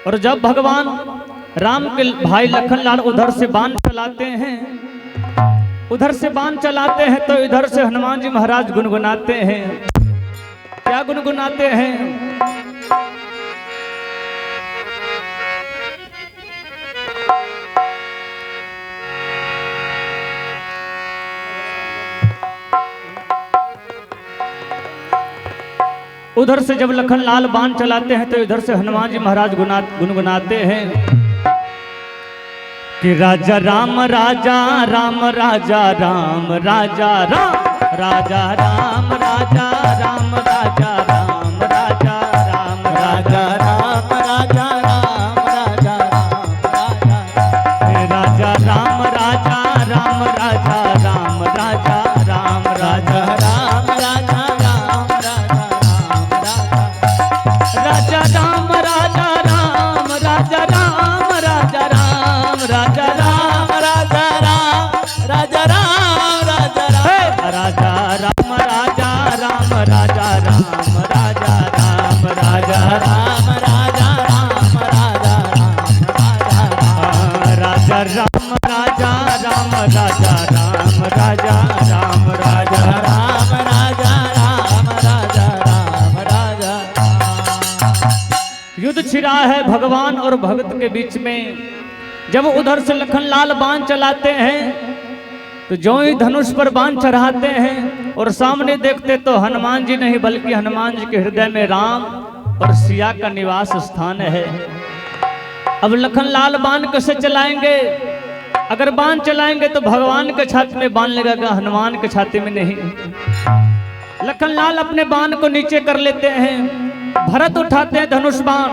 और जब भगवान राम के भाई लखनलाल उधर से बाण चलाते हैं, तो इधर से हनुमान जी महाराज गुनगुनाते हैं। क्या गुनगुनाते हैं? उधर से जब लखनलाल बाण चलाते हैं तो इधर से हनुमान जी महाराज गुनगुनाते हैं कि राजा राम राजा राम राजा राम राजा राम राजा राम राजा राम राजा राम राजा राम राजा राम राजा राम राजा राम राजा राम राजा राम राजा राम राजा राम राजा राजा राम राजा राम राजा राम राजा राम राजा राम राजा राम राजा राम राजा राम राजा राम राजा राम राजा राम राजा राम राजा राम राजा राजा राम राजा राम राजा राम राजा राम राजा राम राजा राम राजा राम राजा। युद्ध छिड़ा है भगवान और भक्त के बीच में। जब उधर से लखनलाल बाण चलाते हैं तो जो ही धनुष पर बाण चढ़ाते हैं और सामने देखते तो हनुमान जी नहीं बल्कि हनुमान जी के हृदय में राम और सिया का निवास स्थान है। अब लखनलाल बाण कैसे चलाएंगे? अगर बाण चलाएंगे तो भगवान के छाती में बाण लगेगा, हनुमान के छाती में नहीं। लखनलाल अपने बाण को नीचे कर लेते हैं, भरत उठाते हैं धनुष बाण।